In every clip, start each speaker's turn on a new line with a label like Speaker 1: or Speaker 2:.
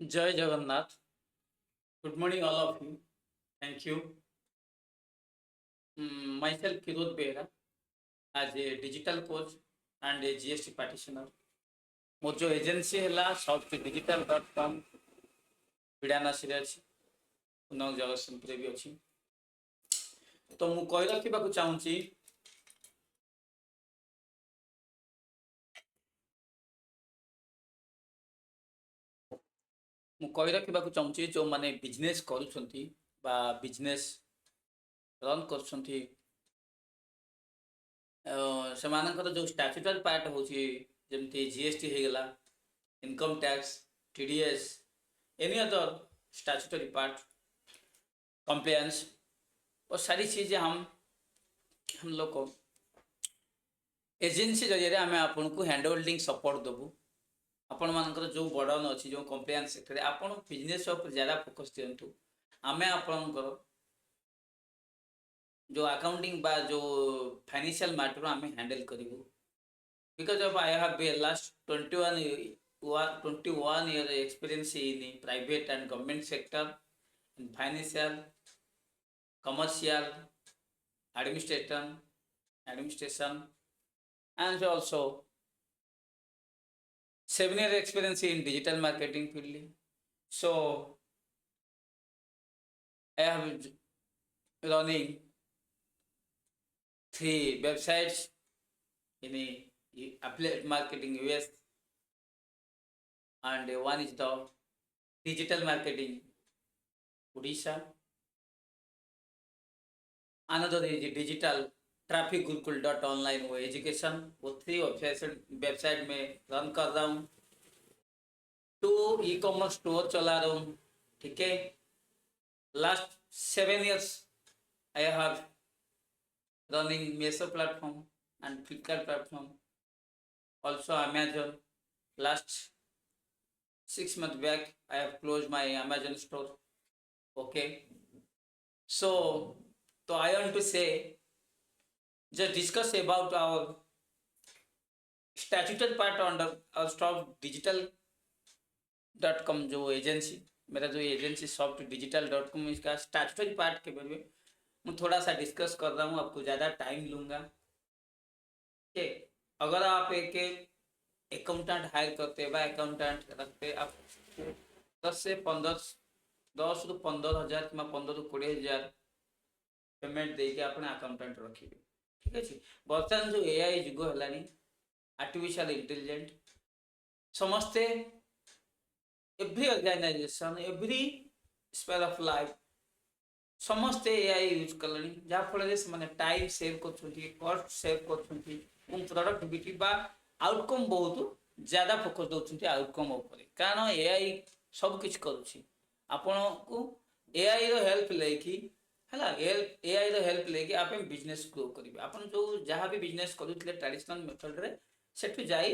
Speaker 1: Jai Jagannath. Good morning, all of you. Thank you. Myself, Kirot Behra, as a digital coach and a GST practitioner. ମୋର जो agency है soft digital dot कम ବିଡ଼ାନାସୀରେ ଅଛି ପୁନଃ ଜଗତସିଂହପୁରରେ ବି ଅଛି। ତ ମୁଁ କହି ରଖିବାକୁ ଚାହୁଁଛି ଯେଉଁମାନେ ବିଜନେସ୍ କରୁଛନ୍ତି ବା ବିଜନେସ୍ ରନ୍ କରୁଛନ୍ତି ସେମାନଙ୍କର ଯେଉଁ ଷ୍ଟାଚ୍ୟୁଟାରୀ ପାର୍ଟ ହେଉଛି ଯେମିତି GST ହେଇଗଲା, income tax, TDS, any other statutory part, compliance और सारी चीज़ें हम लोग को एजेंसी जरिए आम आपन को हैंड होल्डिंग सपोर्ट देवु। आपण मानकर जो बर्डन अच्छी जो कंप्लायंस सेक्टर आपन बिजनेस ऊपर ज़्यादा फोकस दिंतु। आम आपणकर जो अकाउंटिंग बा जो फाइनेंशियल मैटर आम हैंडल करूँ because of I have be last 21 year experience in private and government sector in financial, commercial, administration, and also 7 year experience in digital marketing field. So I have running 3 websites in affiliate marketing US, and one is the digital marketing Odisha. Another is digital traffic gurukul.online वो education. वो 3 website में run कर रहा हूँ। 2 e-commerce store चला रहा हूँ। ठीक है, last 7 years I have running Meesho platform and Flipkart platform, also Amazon. Last 6 months back I have closed my Amazon store. Okay, so I want to say just discuss about our statutory part under our stop digital.com जो agency मेरा जो agency soft digital.com इसका statutory part के बारे में मैं थोड़ा सा डिस्कस कर रहा हूँ। आपको ज़्यादा टाइम लूँगा। ठीक है, अगर आप एक अकाउंटेंट हायर करते हैं अकाउंटेंट रखते आप 10 से 15 हजार कि 15 ରୁ 20 हजार पेमेंट देके अपने अकाउंटेंट रखिए। ठीक अच्छे, बर्तमान जो AI जुग है आर्टिफिशियल इंटेलिजेंट समस्ते every organisation every sphere of life समस्ते AI यूज कले जहाँफल से टाइम सेव कर सेव कर प्रोडक्टिविटी बा आउटकम बहुत ज़्यादा फोकस दौरान आउटकम उपर कारण AI सब किछ करुँची आपण को AI रो हेल्प लेकी है AI रो हेल्प लेके आप बिजनेस ग्रो करेंगे। आप जो जहाँ भी बिजनेस करुले ट्रेडिशनल मेथड रे सेठु जाई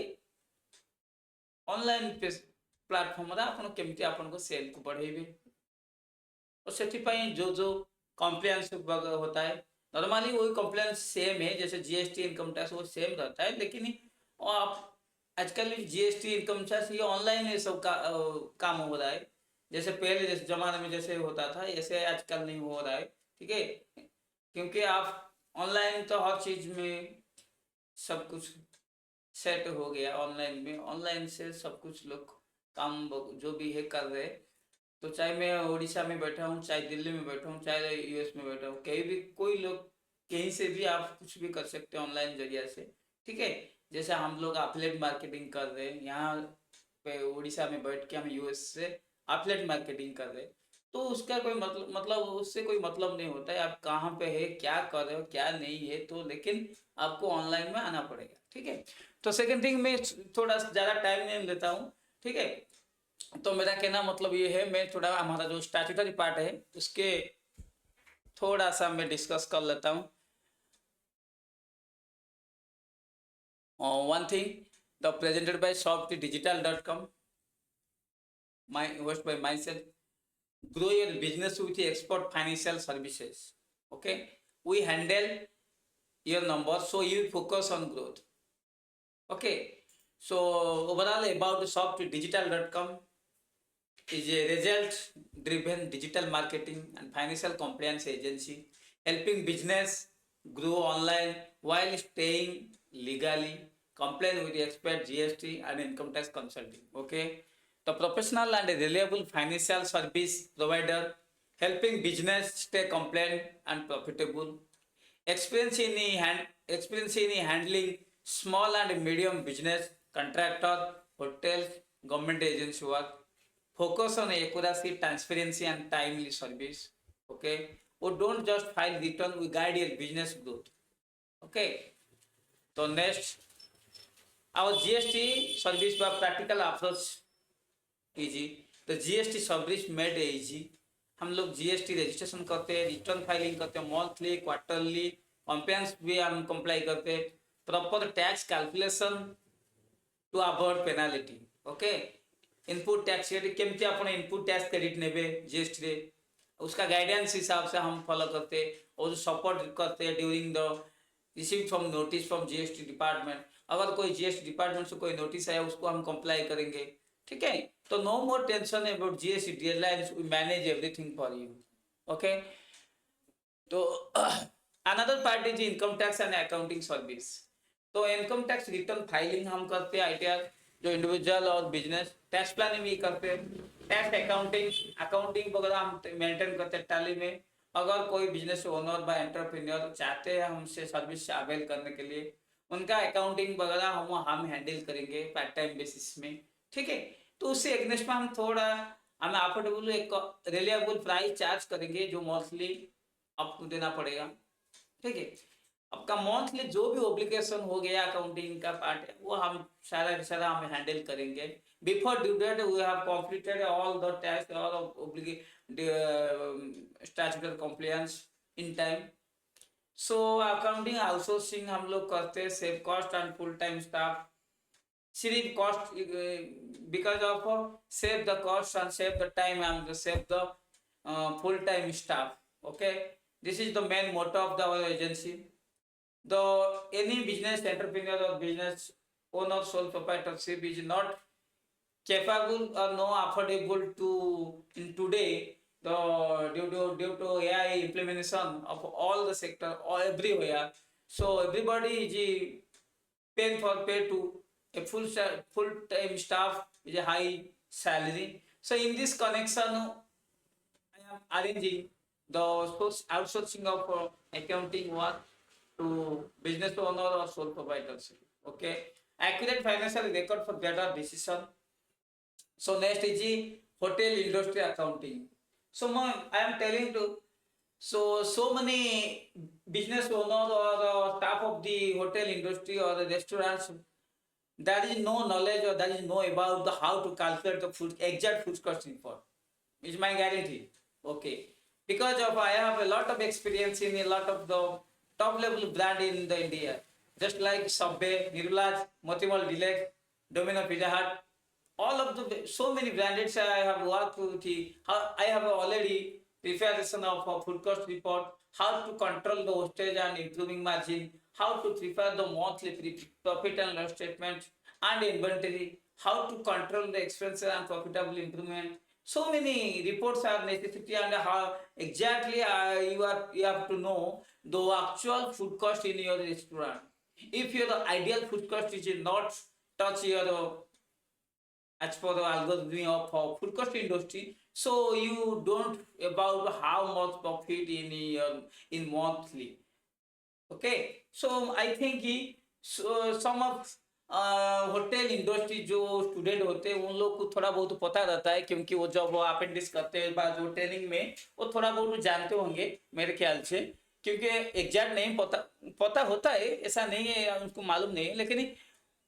Speaker 1: ऑनलाइन प्लेटफॉर्म रे आपण केमती आपण को सेल को बढ़ेबे और सेठी जो जो कंप्लायंस होता है नॉर्मली वही कंप्लायंस सेम है जैसे GST इनकम टैक्स वो सेम रहता है, लेकिन आप आजकल GST इनकम टैक्स ये ऑनलाइन ये सब काम हो रहा है। जैसे पहले जैसे जमाने में जैसे होता था ऐसे आजकल नहीं हो रहा है। ठीक है, क्योंकि आप ऑनलाइन तो हर चीज़ में सब कुछ सेट हो गया ऑनलाइन में। ऑनलाइन से सब कुछ लोग काम जो भी है कर रहे। तो चाहे मैं उड़ीसा में बैठा हूँ, चाहे दिल्ली में बैठा हूँ, चाहे US में बैठा हूँ, कहीं भी कोई लोग कहीं से भी आप कुछ भी कर सकते हैं ऑनलाइन जरिया से। ठीक है, जैसे हम लोग एफिलिएट मार्केटिंग कर रहे हैं यहाँ पे उड़ीसा में बैठ के हम US से एफिलिएट मार्केटिंग कर रहे हैं। तो उसका कोई मतलब उससे कोई मतलब नहीं होता है आप कहाँ पे है क्या कर रहे हो क्या नहीं है, तो लेकिन आपको ऑनलाइन में आना पड़ेगा। ठीक है, तो सेकेंड थिंग मैं थोड़ा ज़्यादा टाइम नहीं लेता हूँ। ठीक है, तो मेरा कहना मतलब ये है मैं थोड़ा हमारा जो स्टैट्यूटरी पार्ट है उसके थोड़ा सा मैं डिस्कस कर लेता हूँ। One thing the presented by softdigital.com, my host by myself, grow your business with expert financial services. Okay, we handle your numbers so you focus on growth. Okay, so overall about softdigital.com, is a result-driven digital marketing and financial compliance agency, helping business grow online while staying legally compliant with the expert GST and income tax consulting. Okay, the professional and reliable financial service provider, helping business stay compliant and profitable. Experience in handling small and medium business, contractor, hotels, government agency work. Focus on accuracy, transparency, and timely service. Okay. We don't just file return, we guide your business growth. Okay. So next, our GST service by practical approach easy. तो GST service made है easy. हम लोग GST registration करते हैं, return filing करते हैं, monthly quarterly compliance भी हम कंप्लाई करते हैं, proper tax calculation to avoid penalty. Okay, input tax केमती आपण इनपुट टैक्स क्रेडिट नेबे जीएसटी रे, उसका गाइडेंस हिसाब से हम फॉलो करते हैं और सपोर्ट करते हैं during the receive from notice from GST department. अगर कोई जीएसटी डिपार्टमेंट से कोई नोटिस आया उसको हम कंप्लाई करेंगे. ठीक है, तो no more tension about GST deadlines, we manage everything for you. Okay, तो another part is income tax and accounting service. तो इनकम टैक्स रिटर्न फाइलिंग हम करते हैं आईटीआर, जो इंडिविजुअल और बिजनेस टैक्स प्लानिंग भी करते हैं, टैक्स अकाउंटिंग वगैरह हम मेंटेन करते हैं टैली में. अगर कोई बिजनेस ओनर व एंटरप्रेन्योर चाहते हैं हमसे सर्विस से अवेल करने के लिए, उनका अकाउंटिंग वगैरह हम हैंडल करेंगे पार्ट टाइम बेसिस में. ठीक है, तो उससे एग्नेस्ट में हम थोड़ा हमें अफोर्डेबल एक रिलायबल प्राइस चार्ज करेंगे जो मंथली आपको देना पड़ेगा. ठीक है, आपका मंथली जो भी ऑब्लिगेशन हो गया अकाउंटिंग का पार्ट है वो हम सारा हम हैंडल करेंगे. Before due date we have completed all the tax और statutory compliance in time. So accounting outsourcing हम लोग करते हैं, save cost and full time staff. Save cost because of save the cost and save the time and save the full-time staff. Okay, this is the main motto of our agency. The any business entrepreneur or business owner sole proprietorship is not capable or no affordable to in today the due to AI implementation of all the sector or everywhere. So everybody is pay to a full time staff with a high salary. So in this connection I am arranging the outsourcing of accounting work to business owner or sole proprietors. Okay, accurate financial record for better decision. So next is the hotel industry accounting. So I am telling to so many business owner or staff of the hotel industry or the restaurants, there is no knowledge or there is no about the how to calculate the exact food cost input. Is my guarantee. Okay, because of I have a lot of experience in a lot of the top level brand in the India, just like Subway, Nirulaj, Motimal Deluxe, Domino Pizza Hut, all of the so many branded I have worked with. I have already preparation of a food cost report, how to control the wastage and improving margin, how to prepare the monthly profit and loss statement and inventory, how to control the expenses and profitable improvement. So many reports are necessary and how exactly you have to know the actual food cost in your restaurant. If your ideal food cost is not touch your as per the algorithm of food cost industry, so you don't about how much profit in monthly. Okay, so I think some of hotel industry जो student होते हैं उन लोग को थोड़ा बहुत पता रहता है, क्योंकि वो जब वो अपेंडिक्स करते हैं बाद वो ट्रेनिंग में वो थोड़ा बहुत जानते होंगे मेरे ख्याल से, क्योंकि एग्जैक्ट नहीं पता होता है ऐसा नहीं है, उनको मालूम नहीं है. लेकिन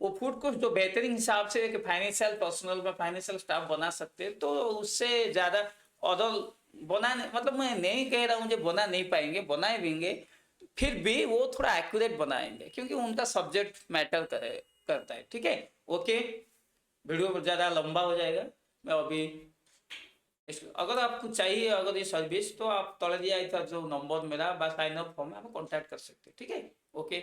Speaker 1: वो फूड को जो बेहतरीन हिसाब से फाइनेंशियल पर्सनल में फाइनेंशियल स्टाफ बना सकते हैं, तो उससे ज़्यादा अदर बनाने मतलब मैं नहीं कह रहा हूँ जो बना नहीं पाएंगे, बनाए देंगे, फिर भी वो थोड़ा एक्यूरेट बनाएंगे क्योंकि उनका सब्जेक्ट मैटर करता है. ठीक है, ओके, वीडियो ज़्यादा लंबा हो जाएगा. मैं अभी अगर आपको चाहिए अगर ये सर्विस तो आप तले दिया था जो नंबर मेरा बस साइन अप फॉर्म में आप कॉन्टैक्ट कर सकते हैं. ठीक है, ओके.